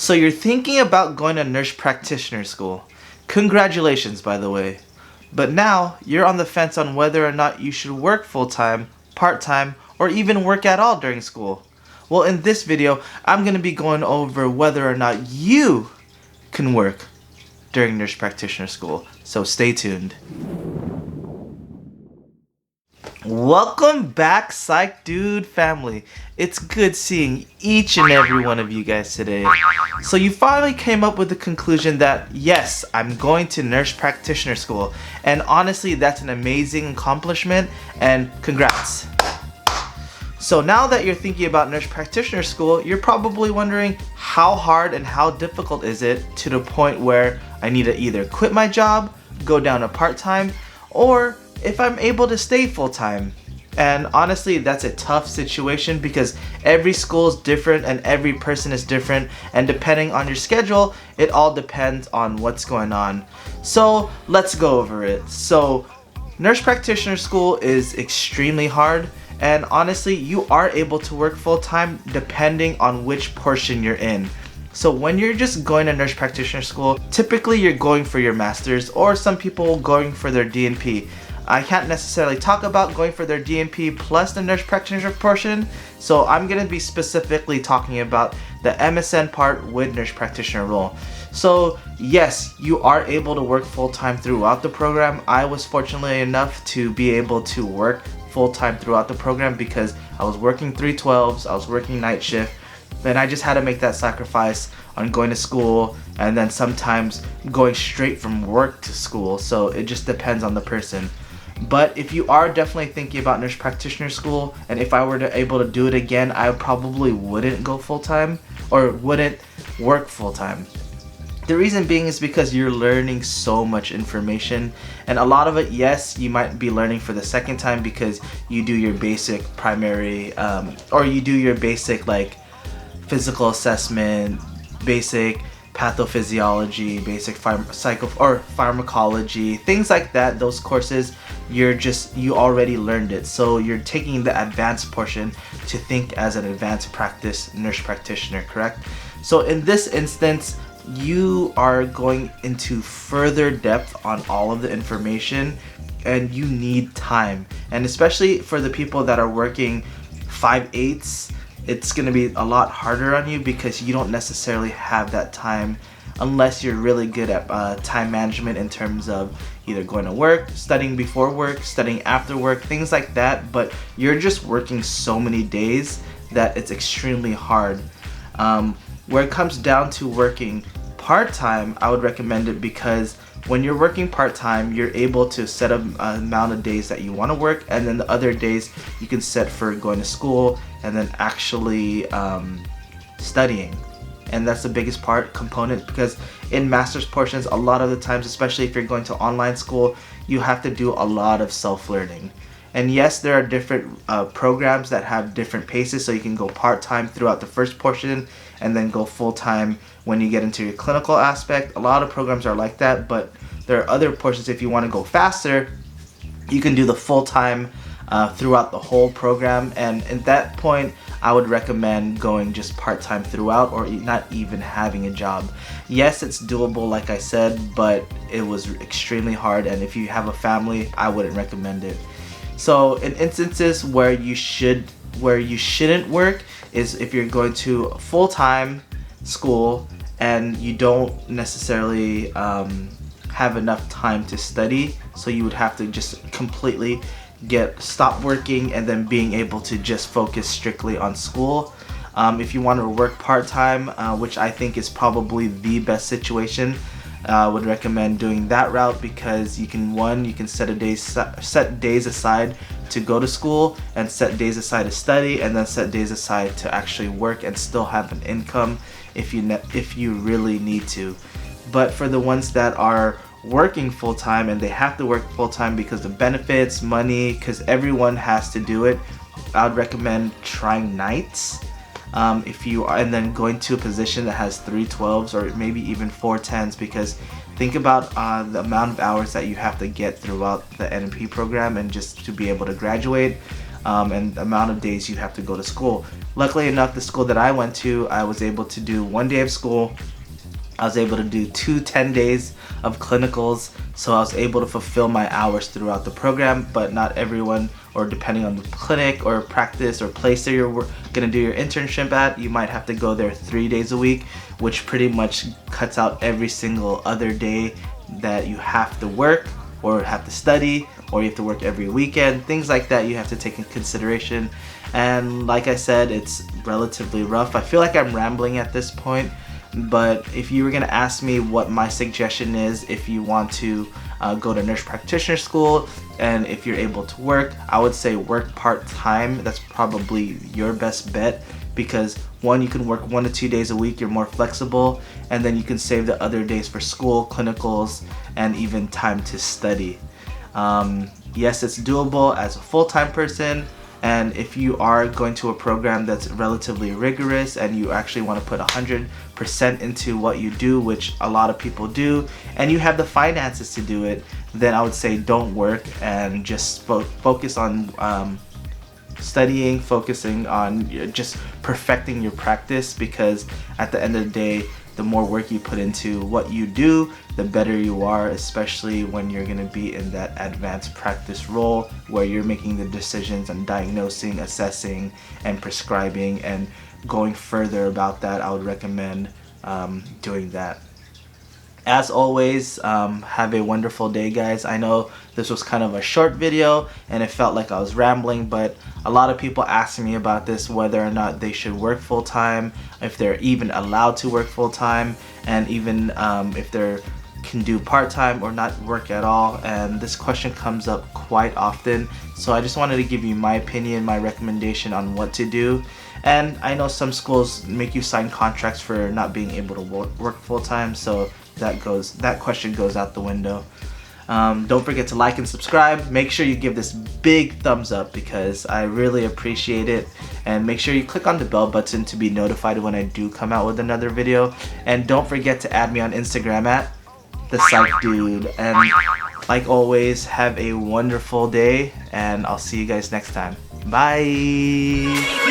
So you're thinking about going to nurse practitioner school. Congratulations, by the way. But now you're on the fence on whether or not you should work full-time, part-time, or even work at all during school. Well, in this video, I'm going to be going over whether or not you can work during nurse practitioner school. So stay tuned. Welcome back, Psych Dude family. It's good seeing each and every one of you guys today. So you finally came up with the conclusion that yes, I'm going to nurse practitioner school. And honestly, that's an amazing accomplishment and congrats. So now that you're thinking about nurse practitioner school, you're probably wondering how hard and how difficult is it to the point where I need to either quit my job, go down to part-time, or if I'm able to stay full-time. And honestly, that's a tough situation because every school is different and every person is different, and depending on your schedule, it all depends on what's going on. So let's go over it. So nurse practitioner school is extremely hard, and honestly, you are able to work full-time depending on which portion you're in. So when you're just going to nurse practitioner school, typically you're going for your master's, or some people going for their DNP. I can't necessarily talk about going for their DNP plus the nurse practitioner portion, so I'm going to be specifically talking about the MSN part with nurse practitioner role. So yes, you are able to work full-time throughout the program. I was fortunate enough to be able to work full-time throughout the program because I was working 312s, I was working night shift, and I just had to make that sacrifice on going to school and then sometimes going straight from work to school. So it just depends on the person. But if you are definitely thinking about nurse practitioner school, and if I were to able to do it again, I probably wouldn't go full-time or wouldn't work full-time. The reason being is because you're learning so much information, and a lot of it, yes, you might be learning for the second time because you do your basic primary or you do your basic like physical assessment, basic pathophysiology, basic pharmacology, things like that. Those courses, you already learned it, so you're taking the advanced portion to think as an advanced practice nurse practitioner, correct? So in this instance, you are going into further depth on all of the information, and you need time. And especially for the people that are working 5/8, it's going to be a lot harder on you because you don't necessarily have that time unless you're really good at time management in terms of either going to work, studying before work, studying after work, things like that. But you're just working so many days that it's extremely hard. Where it comes down to working part-time, I would recommend it because when you're working part-time, you're able to set an amount of days that you want to work, and then the other days you can set for going to school and then actually studying. And that's the biggest component because in master's portions, a lot of the times, especially if you're going to online school, you have to do a lot of self-learning. And yes, there are different programs that have different paces, so you can go part-time throughout the first portion and then go full-time when you get into your clinical aspect. A lot of programs are like that, but there are other portions if you want to go faster, you can do the full-time throughout the whole program. And at that point, I would recommend going just part-time throughout or not even having a job. Yes, it's doable like I said, but it was extremely hard, and if you have a family, I wouldn't recommend it. So in instances where you shouldn't work is if you're going to full-time school and you don't necessarily have enough time to study, so you would have to just completely stop working and then being able to just focus strictly on school. If you want to work part-time, which I think is probably the best situation, I would recommend doing that route because you can set days aside to go to school and set days aside to study and then set days aside to actually work and still have an income if you really need to. But for the ones that are working full-time and they have to work full-time because of benefits, money, because everyone has to do it, I would recommend trying nights. And then going to a position that has 312s or maybe even 410s, because think about the amount of hours that you have to get throughout the NP program and just to be able to graduate. and the amount of days you have to go to school. Luckily enough, the school that I went to, I was able to do 1 day of school. I was able to do 10 days of clinicals, so I was able to fulfill my hours throughout the program. But not everyone, or depending on the clinic or practice or place that you're gonna do your internship at, you might have to go there 3 days a week, which pretty much cuts out every single other day that you have to work or have to study, or you have to work every weekend. Things like that you have to take in consideration. And like I said, it's relatively rough. I feel like I'm rambling at this point, but if you were gonna ask me what my suggestion is if you want to go to nurse practitioner school and if you're able to work, I would say work part-time. That's probably your best bet, because one, you can work 1 to 2 days a week, you're more flexible, and then you can save the other days for school, clinicals, and even time to study. Yes, it's doable as a full-time person, and if you are going to a program that's relatively rigorous and you actually want to put 100% into what you do, which a lot of people do, and you have the finances to do it, then I would say don't work and just focus on studying, focusing on just perfecting your practice, because at the end of the day, the more work you put into what you do, the better you are, especially when you're going to be in that advanced practice role where you're making the decisions on diagnosing, assessing, and prescribing. And going further about that, I would recommend doing that. As always, have a wonderful day, guys. I know this was kind of a short video and it felt like I was rambling, but a lot of people asking me about this, whether or not they should work full-time, if they're even allowed to work full-time, and even if they can do part-time or not work at all. And this question comes up quite often, so I just wanted to give you my opinion, my recommendation on what to do. And I know some schools make you sign contracts for not being able to work full-time, so that question goes out the window. Don't forget to like and subscribe. Make sure you give this big thumbs up because I really appreciate it. And make sure you click on the bell button to be notified when I do come out with another video. And don't forget to add me on Instagram at THEPSYCHDUDE. And like always, have a wonderful day, and I'll see you guys next time. Bye!